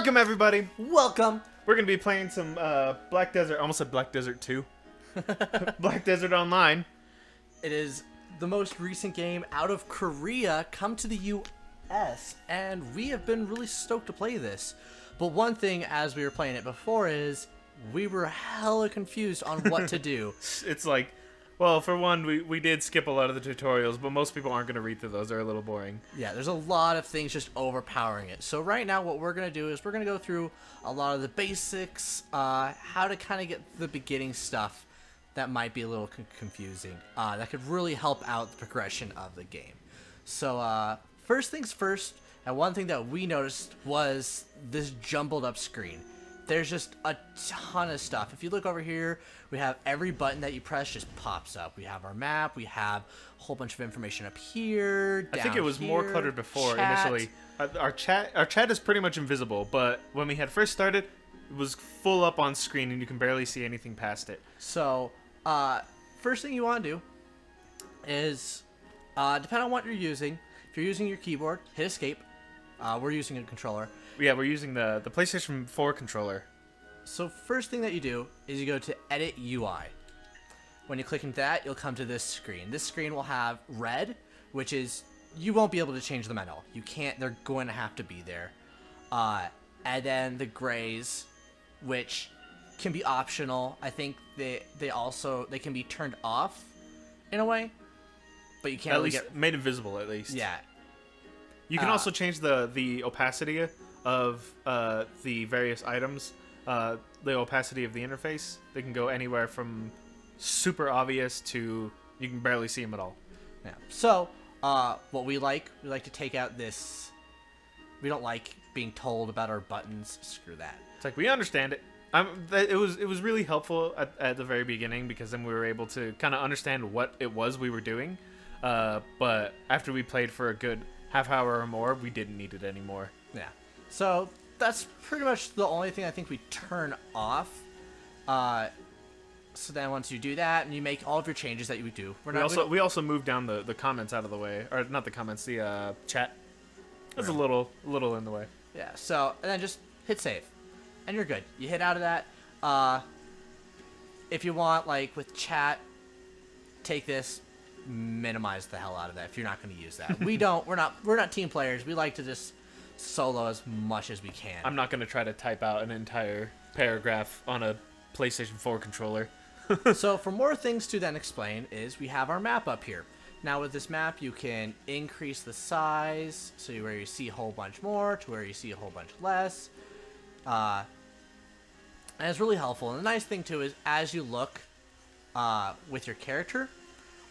Welcome, everybody. Welcome. We're going to be playing some Black Desert. I almost said Black Desert 2. Black Desert Online. It is the most recent game out of Korea come to the US, and we have been really stoked to play this. But one thing as we were playing it before is we were hella confused on what to do. It's like, well, for one, we did skip a lot of the tutorials, but most people aren't going to read through those. They're a little boring. Yeah, there's a lot of things just overpowering it. So right now what we're going to do is we're going to go through a lot of the basics, how to kind of get the beginning stuff that might be a little confusing. That could really help out the progression of the game. So first things first, and one thing that we noticed was this jumbled up screen. There's just a ton of stuff. If you look over here, we have every button that you press just pops up. We have our map. We have a whole bunch of information up here. I think it was more cluttered before initially. Our chat is pretty much invisible, but when we had first started, it was full up on screen and you can barely see anything past it. So, first thing you want to do is, depending on what you're using, if you're using your keyboard, hit escape. We're using a controller. Yeah, we're using the PlayStation 4 controller. So first thing that you do is you go to Edit UI. When you click into that, you'll come to this screen. This screen will have red, which is you won't be able to change them at all. You can't. They're going to have to be there. And then the grays, which can be optional. I think they can be turned off in a way, but you can't At really least made invisible, at least. Yeah. You can also change the opacity of the various items, the opacity of the interface. They can go anywhere from super obvious to you can barely see them at all. Yeah. So, what we like to take out this. We don't like being told about our buttons. Screw that. It's like, we understand it. It was really helpful at the very beginning because then we were able to kind of understand what it was we were doing. But after we played for a good half hour or more, we didn't need it anymore. Yeah. So that's pretty much the only thing I think we turn off. So then once you do that and you make all of your changes that you do, we also moved down the comments out of the way, or not the comments, the chat. That's a little in the way. Yeah. So and then just hit save, and you're good. You hit out of that. If you want, like with chat, take this. Minimize the hell out of that if you're not going to use that. We're not team players. We like to just solo as much as we can. I'm not going to try to type out an entire paragraph on a PlayStation 4 controller. So for more things to then explain is we have our map up here. Now with this map you can increase the size so where you see a whole bunch more to where you see a whole bunch less. And it's really helpful. And the nice thing too is as you look with your character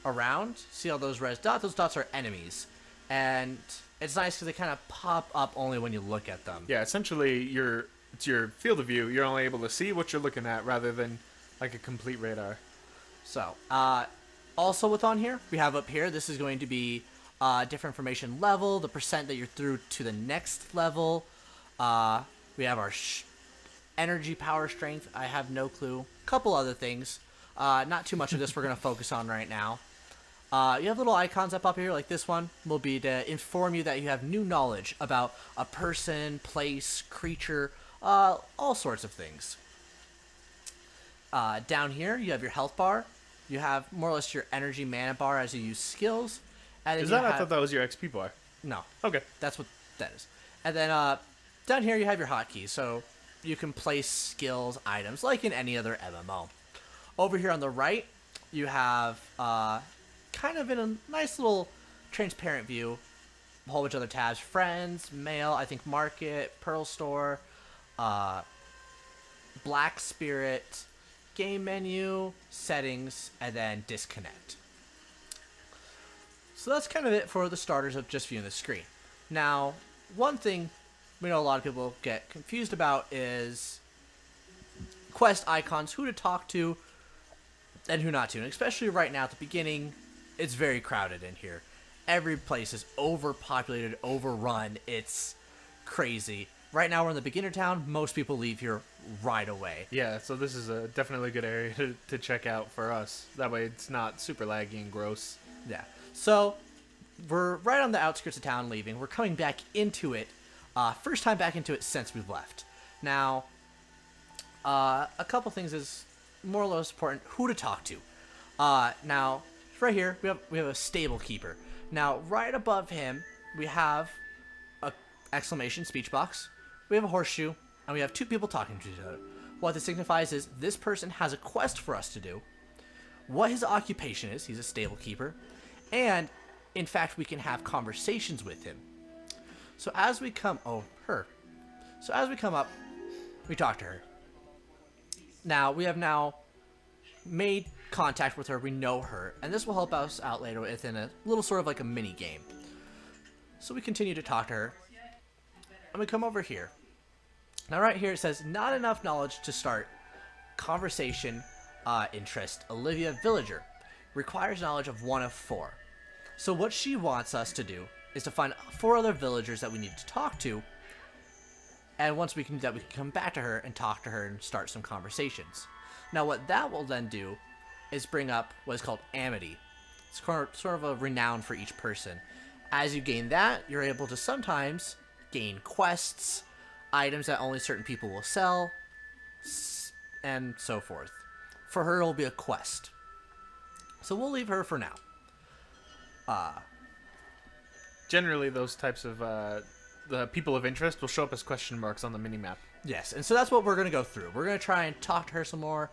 around, see all those red dots? Those dots are enemies, and it's nice because they kind of pop up only when you look at them. Yeah, essentially, it's your field of view. You're only able to see what you're looking at rather than like a complete radar. So, also with on here, we have up here, this is going to be different information level, the percent that you're through to the next level. We have our energy, power, strength. I have no clue. Couple other things. Not too much of this we're going to focus on right now. You have little icons up here, like this one will be to inform you that you have new knowledge about a person, place, creature, all sorts of things. Down here, you have your health bar. You have more or less your energy mana bar as you use skills. And Is that? I thought that was your XP bar. No. Okay. That's what that is. And then down here, you have your hotkeys, so you can place skills, items, like in any other MMO. Over here on the right, you have, kind of in a nice little transparent view, a whole bunch of other tabs. Friends, mail, I think market, Pearl Store, Black Spirit, game menu, settings, and then disconnect. So that's kind of it for the starters of just viewing the screen. Now, one thing we know a lot of people get confused about is quest icons, who to talk to, and who not to. And especially right now at the beginning, it's very crowded in here. Every place is overpopulated, overrun. It's crazy. Right now we're in the beginner town. Most people leave here right away. Yeah, so this is a definitely a good area to check out for us. That way it's not super laggy and gross. Yeah. So we're right on the outskirts of town leaving. We're coming back into it First time back into it since we've left. Now, a couple things is more or less important. Who to talk to. Now, right here, we have a stable keeper. Now, right above him, we have a exclamation speech box. We have a horseshoe, and we have two people talking to each other. What this signifies is this person has a quest for us to do, what his occupation is, he's a stable keeper, and, in fact, we can have conversations with him. So as we come... Oh, her. So as we come up, we talk to her. Now, we have now made contact with her, we know her, and this will help us out later within a little sort of like a mini game. So we continue to talk to her, and we come over here. Now right here it says, not enough knowledge to start conversation interest. Olivia Villager requires knowledge of 1 of 4. So what she wants us to do is to find 4 other villagers that we need to talk to, and once we can do that, we can come back to her and talk to her and start some conversations. Now what that will then do is bring up what is called amity. It's sort of a renown for each person. As you gain that, you're able to sometimes gain quests, items that only certain people will sell, and so forth. For her, it'll be a quest. So we'll leave her for now. Generally, those types of the people of interest will show up as question marks on the minimap. Yes, and so that's what we're going to go through. We're going to try and talk to her some more.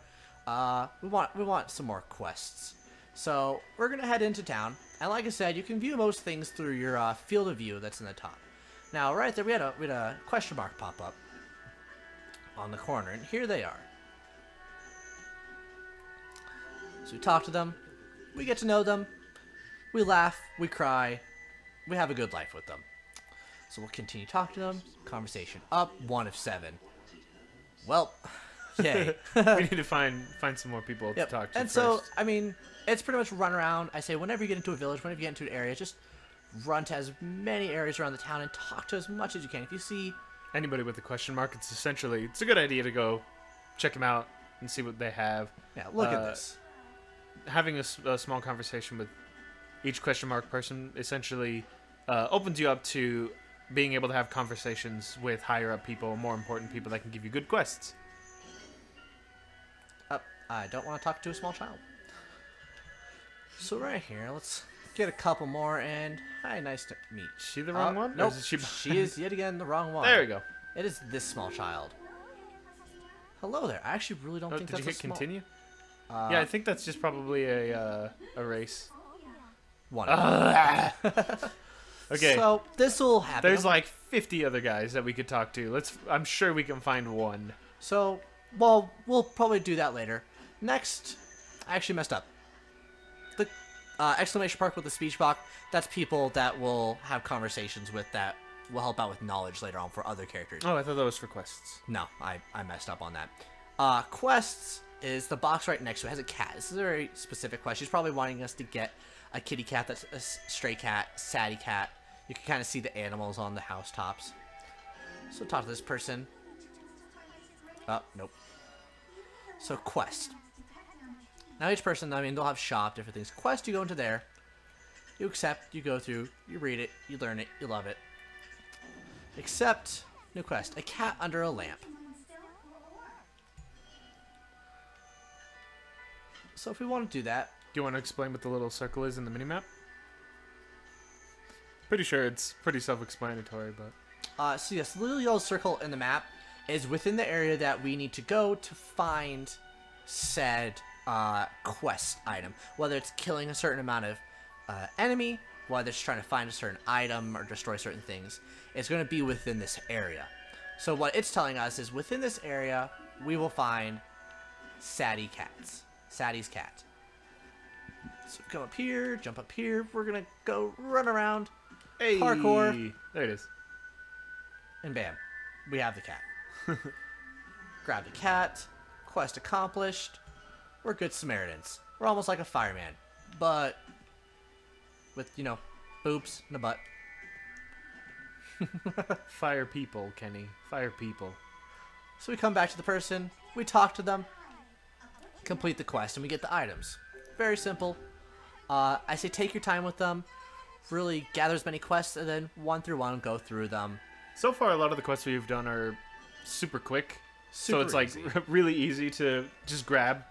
We want some more quests. So we're going to head into town. And like I said, you can view most things through your field of view that's in the top. Now, right there, we had a question mark pop up on the corner, and here they are. So we talk to them, we get to know them, we laugh, we cry, we have a good life with them. So we'll continue to talk to them. Conversation up, 1 of 7. Well, yay. We need to find some more people to talk to. And first. so, I mean, it's pretty much run around. I say whenever you get into a village, whenever you get into an area, just run to as many areas around the town and talk to as much as you can. If you see anybody with a question mark, it's a good idea to go check them out and see what they have. Yeah, look at this. Having a small conversation with each question mark person essentially opens you up to being able to have conversations with higher up people, more important people that can give you good quests. I don't want to talk to a small child. So right here, let's get a couple more, and hi, nice to meet. Is she the wrong one? Nope, she is yet again the wrong one. There we go. It is this small child. Hello there. I actually really don't think that's Did you hit small... continue? Yeah, I think that's just probably a race. One. Okay. So this will happen. There's like 50 other guys that we could talk to. I'm sure we can find one. So, well, we'll probably do that later. Next, I actually messed up. The exclamation mark with the speech box, that's people that will have conversations with that will help out with knowledge later on for other characters. Oh, I thought that was for quests. No, I messed up on that. Quests is the box right next to it. It has a cat. This is a very specific quest. She's probably wanting us to get a kitty cat that's a stray cat, satty cat. You can kind of see the animals on the housetops. So talk to this person. Oh, nope. So quest. Now each person, I mean, they'll have shop, different things. Quest, you go into there. You accept, you go through, you read it, you learn it, you love it. Accept, new quest. A cat under a lamp. So if we want to do that... Do you want to explain what the little circle is in the minimap? Pretty sure it's pretty self-explanatory, but... So yes, the little yellow circle in the map is within the area that we need to go to find said quest item. Whether it's killing a certain amount of enemy, whether it's trying to find a certain item or destroy certain things, it's going to be within this area. So what it's telling us is within this area, we will find Sadie cats. Sadie's cat. So come up here, jump up here. We're going to go run around. Hey, parkour. There it is. And bam, we have the cat. Grab the cat. Quest accomplished. We're good Samaritans. We're almost like a fireman, but with, you know, boobs and a butt. Fire people, Kenny. Fire people. So we come back to the person. We talk to them. Complete the quest, and we get the items. Very simple. I say take your time with them. Really gather as many quests, and then one through one go through them. So far, a lot of the quests we've done are super quick. So it's like easy. really easy to just grab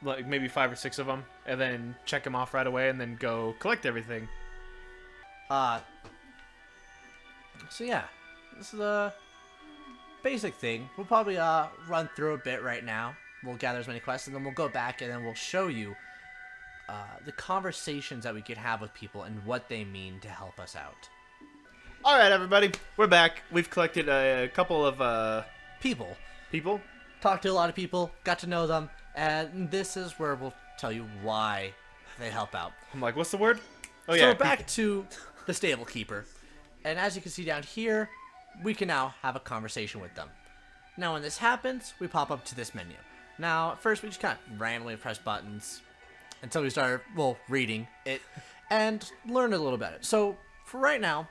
like maybe 5 or 6 of them and then check them off right away and then go collect everything. So yeah, this is a basic thing. We'll probably run through a bit right now. We'll gather as many quests, and then we'll go back and then we'll show you the conversations that we could have with people and what they mean to help us out. All right, everybody, we're back. We've collected a couple of People. people. Talked to a lot of people, got to know them, and this is where we'll tell you why they help out. I'm like, what's the word? Oh So yeah, we're back to the stable keeper. And as you can see down here, we can now have a conversation with them. Now when this happens, we pop up to this menu. Now at first we just kind of randomly press buttons until we started, well, reading it and learn a little about it. So for right now,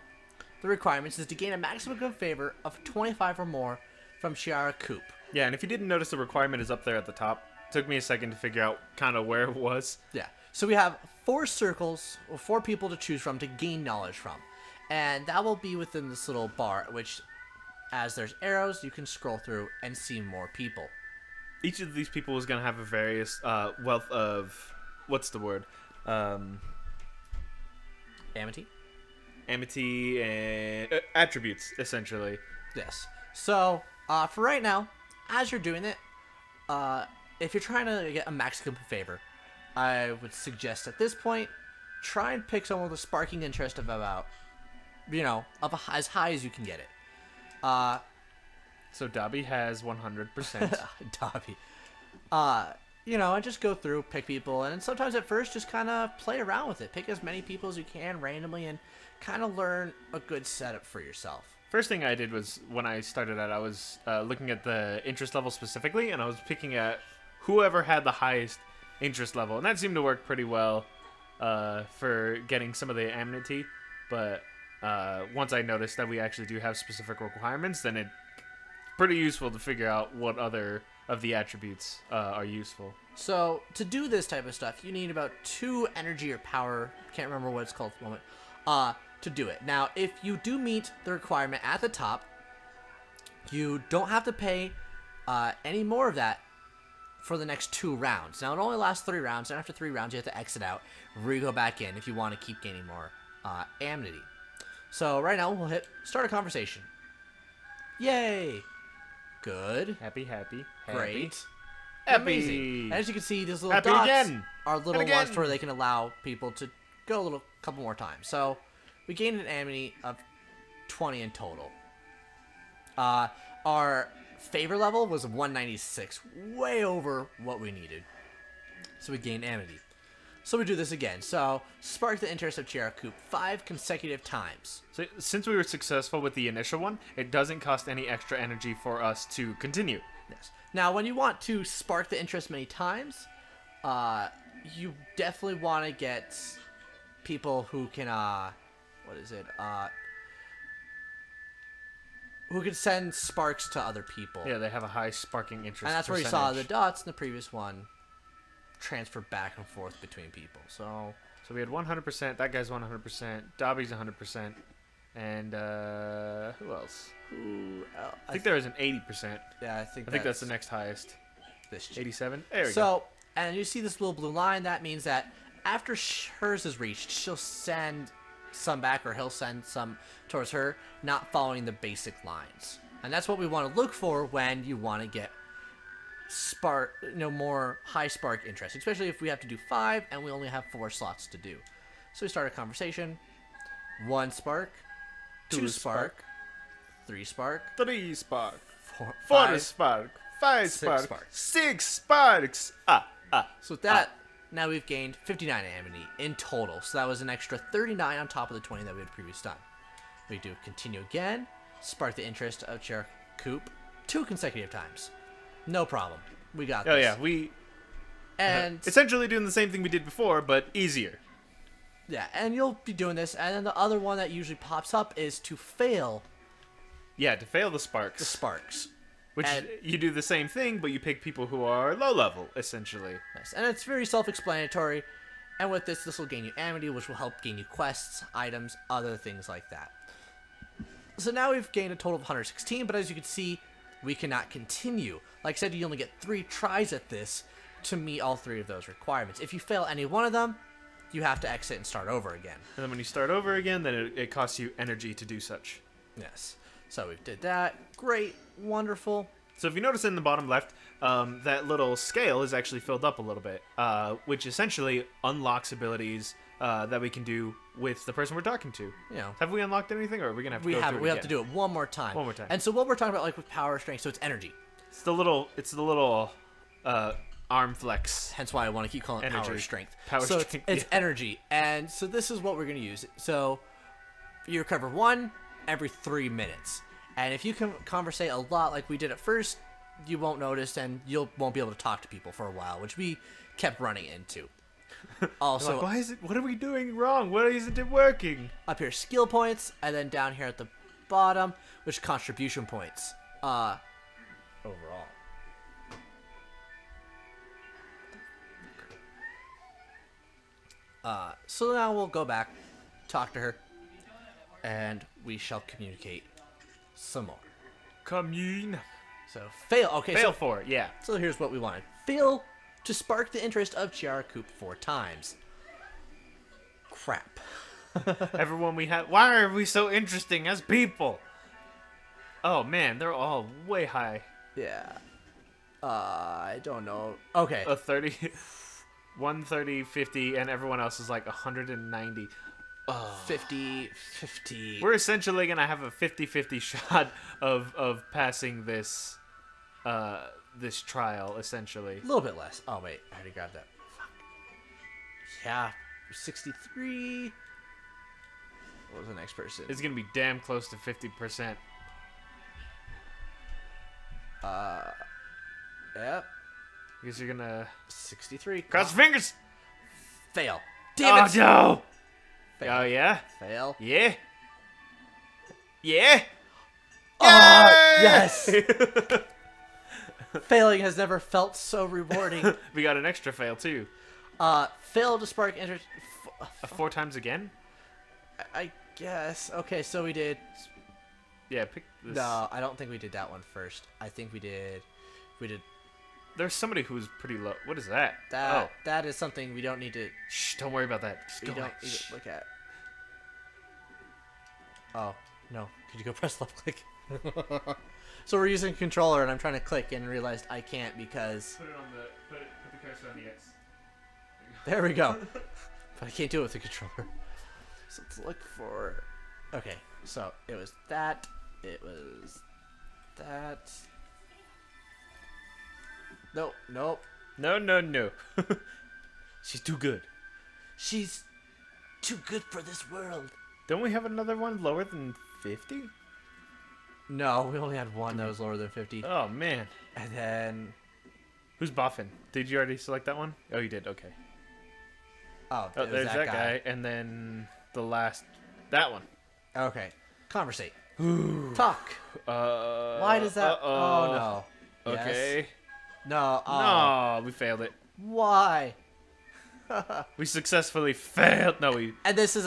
the requirements is to gain a maximum good favor of 25 or more from Chiara Coop. Yeah, and if you didn't notice, the requirement is up there at the top. Took me a second to figure out kind of where it was. Yeah. So we have 4 circles, or 4 people to choose from to gain knowledge from. And that will be within this little bar, which, as there's arrows, you can scroll through and see more people. Each of these people is going to have a various wealth of, what's the word? Amity? Amity and attributes, essentially. Yes. So, for right now, as you're doing it, if you're trying to get a maximum favor, I would suggest at this point, try and pick someone with a sparking interest of about, as high as you can get it. So Dobby has 100%. Dobby. And just go through, pick people, and sometimes at first just kind of play around with it. Pick as many people as you can randomly and kind of learn a good setup for yourself. First thing I did was, when I started out, I was looking at the interest level specifically, and I was picking at whoever had the highest interest level. And that seemed to work pretty well for getting some of the amenity. But once I noticed that we actually do have specific requirements, then it's pretty useful to figure out what other of the attributes are useful. So, to do this type of stuff, you need about 2 energy or power, can't remember what it's called at the moment, to do it. Now, if you do meet the requirement at the top, you don't have to pay any more of that for the next 2 rounds. Now, it only lasts 3 rounds, and after 3 rounds, you have to exit out, re-go back in if you want to keep gaining more amity. So, right now, we'll hit start a conversation. Yay! Good. Happy. Great. Happy. Amazing. And as you can see, these little Happy dots again. are little And again. ones where they can allow people to go a couple more times. So, we gained an amity of 20 in total. Our favor level was 196, way over what we needed. So we gained amity. So we do this again. So, spark the interest of Chiara Coop 5 consecutive times. So since we were successful with the initial one, it doesn't cost any extra energy for us to continue. Yes. Now, when you want to spark the interest many times, you definitely want to get people who can, who can send sparks to other people. Yeah, they have a high sparking interest. And that's where you saw the dots in the previous one transfer back and forth between people. So we had 100%. That guy's 100%. Dobby's 100%. And who else? I think there was an 80%. Yeah, I think that's the next highest. This 87. There we go. So, and you see this little blue line. That means that after hers is reached, she'll send some back, or he'll send some towards her, not following the basic lines. And that's what we want to look for when you want to get more high spark interest, especially if we have to do 5 and we only have 4 slots to do. So we start a conversation. 1 spark, 2 spark, 3 spark, 3 spark, 4 spark, 5 6 spark, 6 sparks. So with that, now we've gained 59 amity in total. So that was an extra 39 on top of the 20 that we had previously done. We do continue again. Spark the interest of Chiara Coop 2 consecutive times. No problem. We got this. Oh yeah, we essentially doing the same thing we did before, but easier. Yeah, and you'll be doing this, and then the other one that usually pops up is to fail. Yeah, to fail the sparks. The sparks. Which you do the same thing, but you pick people who are low level, essentially. Yes, and it's very self-explanatory. And with this will gain you amity, which will help gain you quests, items, other things like that. So now we've gained a total of 116, but as you can see, we cannot continue. Like I said, you only get 3 tries at this to meet all 3 of those requirements. If you fail any one of them, you have to exit and start over again. And then when you start over again, then it costs you energy to do such. Yes. So we did that. Great. Wonderful. So if you notice in the bottom left, that little scale is actually filled up a little bit, which essentially unlocks abilities that we can do with the person we're talking to. You know. Have we unlocked anything, or are we gonna have to go through it We again? have to do it one more time. One more time. And so what we're talking about, like with power strength, so it's energy. It's the little arm flex. Hence why I want to keep calling it Energy. power strength. Power so strength, it's yeah. energy, and so this is what we're going to use. So you recover 1 every 3 minutes, and if you can conversate a lot like we did at first, you won't notice, and you won't be able to talk to people for a while, which we kept running into. Also, Like, why is it? What are we doing wrong? Why isn't it working? up here, skill points, and then down here at the bottom, which contribution points. Overall. So now we'll go back, talk to her, and we shall communicate some more. Commune. So fail. Okay, Fail 4, yeah. so here's what we wanted. Fail to spark the interest of Chiara Coop 4 times. Crap. Everyone we have. Why are we so interesting as people? Oh man, they're all way high. Yeah. I don't know. Okay. A 30, 130, 50, and everyone else is like 190. 50. We're essentially gonna have a 50-50 shot of passing this this trial, essentially. A little bit less. Oh, wait. I already grabbed that. Fuck. Yeah. 63. What was the next person? It's gonna be damn close to 50%. Yep. I guess you're gonna 63. cross your fingers. Fail. Damn it. Oh no! Fail. Oh yeah, Fail. yeah, yeah. Yes. Failing has never felt so rewarding. We got an extra fail too. Fail to spark interest. 4 times again? I guess. Okay, so we did. Yeah, pick this. No, I don't think we did that one first. I think we did. There's somebody who's pretty low. What is that? That. Oh, That is something we don't need to. shh! Don't worry about that. Just We go don't away. need Shh. to look at. Oh no! Could you go press left click? So we're using a controller, and I'm trying to click, and realized I can't because. Put it on the put the cursor on the X. There we go. But I can't do it with the controller. So let's look for. Okay, so it was that. It was that. Nope. Nope. No, no, no. She's too good. She's too good for this world. Don't we have another one lower than 50? No, we only had one that was lower than 50. Oh man. And then. Who's Boffin? Did you already select that one? Oh, you did. Okay. Oh, Oh, there's that guy, and then the last, that one. Okay. Conversate. Talk. Why does that? Uh-oh. Oh no. Yes. Okay. No. Oh. No, we failed it. Why? We successfully failed. No, we. And this is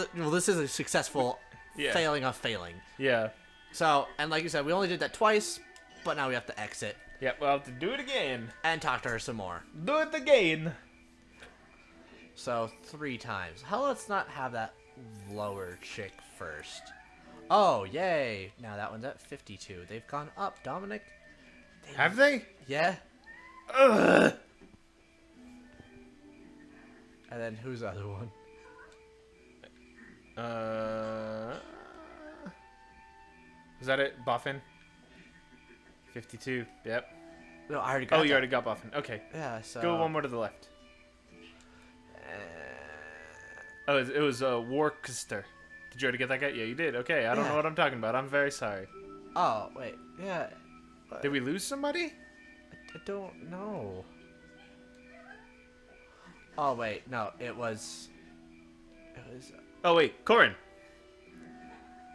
a successful Yeah. failing of failing. Yeah. So, and like you said, we only did that twice, but now we have to exit Yep. We'll have to do it again. and talk to her some more. Do it again. So 3 times. How let's not have that lower chick first. Oh, yay! Now that one's at 52. They've gone up, Dominic. Have they? Yeah. Ugh. And then who's the other one? Was that it? Boffin? 52. Yep. No, I already got Oh, you that. already got Boffin. Okay. Yeah, so... Go one more to the left. Oh, it was Worcester. Did you already get that guy? Yeah, you did. Okay, I don't Yeah. know what I'm talking about. I'm very sorry. Oh, wait. Yeah. Did we lose somebody? I don't know. Oh, wait. No, it was... Oh, wait. Corin.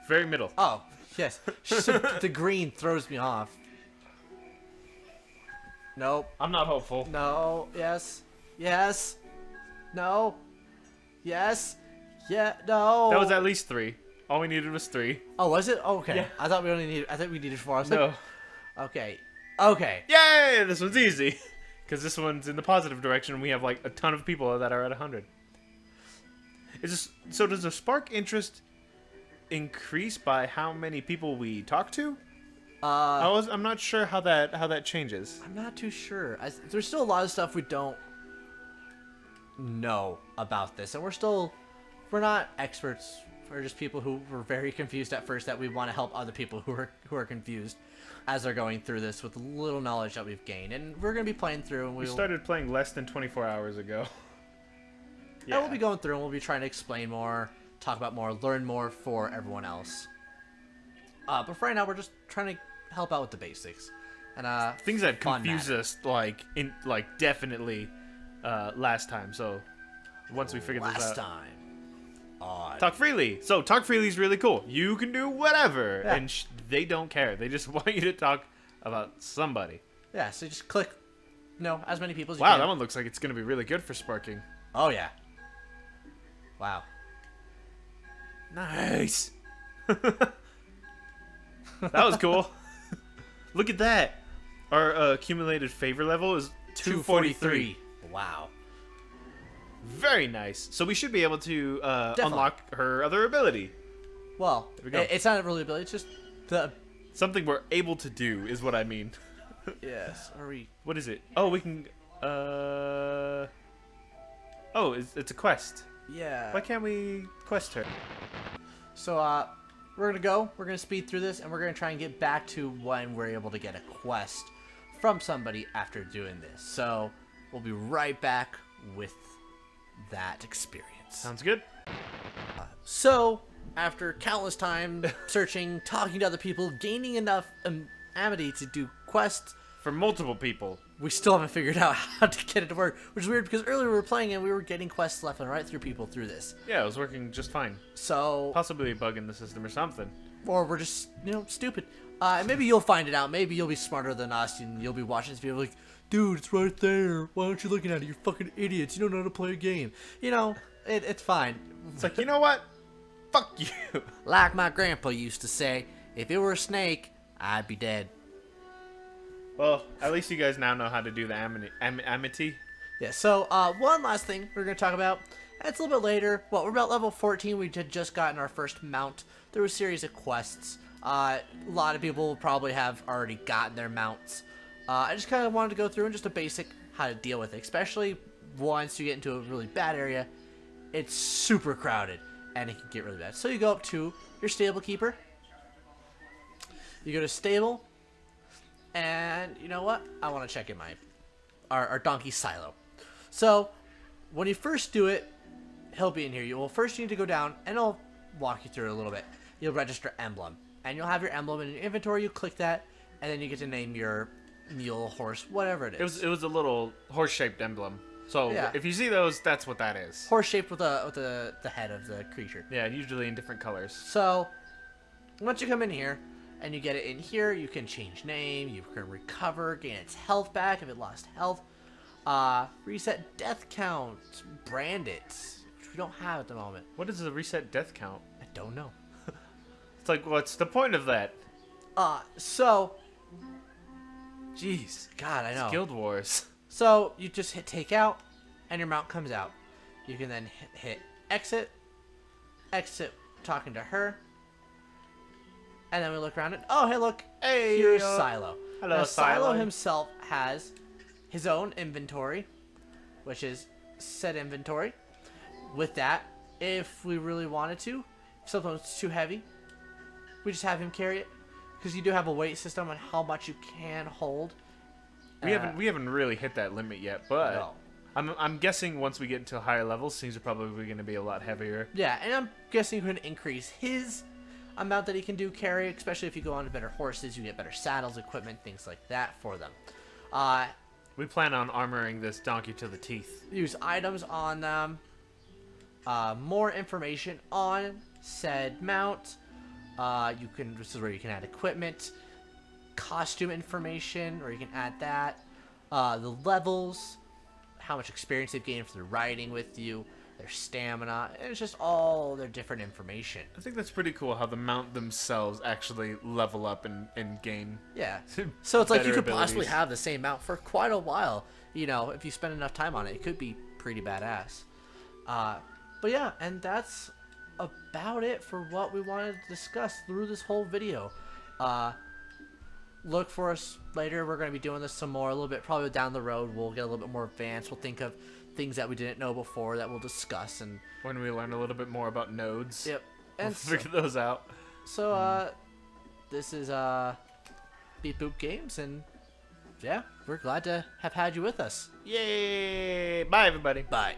Very middle. Oh, yes. The green throws me off. Nope. I'm not hopeful. No. Yes. Yes. No. Yes. Yeah. No. That was at least 3. All we needed was 3. Oh, was it? Oh, okay. Yeah. I thought we only needed. I think we needed 4. I was No. like, okay. Okay. Yay! This one's easy. Because this one's in the positive direction. We have like a ton of people that are at 100. So does the spark interest increase by how many people we talk to? I'm not sure how that changes. I'm not too sure. There's still a lot of stuff we don't know about this, and we're not experts. We're just people who were very confused at first, that we want to help other people who are confused as they're going through this with the little knowledge that we've gained. And we're going to be playing through, and we started playing less than 24 hours ago. Yeah. And we'll be going through, and we'll be trying to explain more, talk about more, learn more for everyone else. But for right now, we're just trying to help out with the basics. And things that confuse us, definitely last time. So once we figure this out. Last time. Talk freely. So talk freely is really cool. You can do whatever, yeah. and they don't care. They just want you to talk about somebody. Yeah. So just click, as many people as you can. Wow, that one looks like it's gonna be really good for sparking. Oh yeah. Wow. Nice. That was cool. Look at that. Our accumulated favor level is 243. Wow. Very nice. So we should be able to unlock her other ability. Well, it's not really ability. It's just something we're able to do is what I mean. Yes. Are we? What is it? Oh, we can. Oh, it's a quest. Yeah. Why can't we quest her? So we're gonna speed through this, and we're gonna try and get back to when we're able to get a quest from somebody after doing this. So we'll be right back with that experience. Sounds good. So after countless time searching, talking to other people, gaining enough amity to do quests for multiple people, we still haven't figured out how to get it to work, which is weird because earlier we were playing and we were getting quests left and right through people through this. Yeah, it was working just fine. So possibly a bug in the system or something. Or we're just, stupid. And maybe you'll find it out. Maybe you'll be smarter than us and you'll be watching this video like, dude, it's right there. Why aren't you looking at it? You're fucking idiots. You don't know how to play a game. It's fine. It's like, you know what? Fuck you. Like my grandpa used to say, if it were a snake, I'd be dead. Well, at least you guys now know how to do the amity. Yeah, so one last thing we're going to talk about. It's a little bit later. Well, we're about level 14. We had just gotten our first mount. There was a series of quests. A lot of people probably have already gotten their mounts. I just kind of wanted to go through and just a basic how to deal with it, especially once you get into a really bad area. It's super crowded, and it can get really bad. So you go up to your stable keeper. You go to stable, and you know what? I want to check in our donkey silo. So when you first do it, he'll be in here. First you need to go down, and I'll walk you through it a little bit. You'll register emblem, and you'll have your emblem in your inventory. You click that, and then you get to name your mule, horse, whatever it is. It was a little horse-shaped emblem. So yeah. If you see those, that's what that is. Horse-shaped with the head of the creature. Yeah, usually in different colors. So once you come in here and you get it in here, you can change name, you can recover, gain its health back if it lost health, reset death count, brand it, which we don't have at the moment. What is the reset death count? I don't know. It's like, what's the point of that? So jeez, God, I know. It's Guild Wars. So you just hit take out, and your mount comes out. You can then hit exit, talking to her, and then we look around and oh, hey, look, hey, here's Silo. Hello, now, Silo. Silo himself has his own inventory, which is set inventory. With that, if we really wanted to, if something's too heavy, we just have him carry it, because you do have a weight system on how much you can hold. We haven't really hit that limit yet, but no. I'm guessing once we get into higher levels, things are probably going to be a lot heavier. Yeah, and I'm guessing you can increase his amount that he can do carry, especially if you go on to better horses, you get better saddles, equipment, things like that for them. We plan on armoring this donkey to the teeth. Use items on them. More information on said mount. This is where you can add equipment. Costume information, or you can add that. The levels, how much experience they've gained for the riding with you, their stamina, and it's just all their different information. I think that's pretty cool how the mount themselves actually level up and gain. Yeah. So it's like you better could possibly abilities. have the same mount for quite a while. You know, if you spend enough time on it, it could be pretty badass. But yeah, and that's about it for what we wanted to discuss through this whole video. Look for us later. We're going to be doing this some more a little bit. Probably down the road, we'll get a little bit more advanced. We'll think of things that we didn't know before that we'll discuss. And When we learn a little bit more about nodes, yep. we'll And so, figure those out. This is BeepBoop Games, and yeah, we're glad to have had you with us. Yay! Bye, everybody. Bye.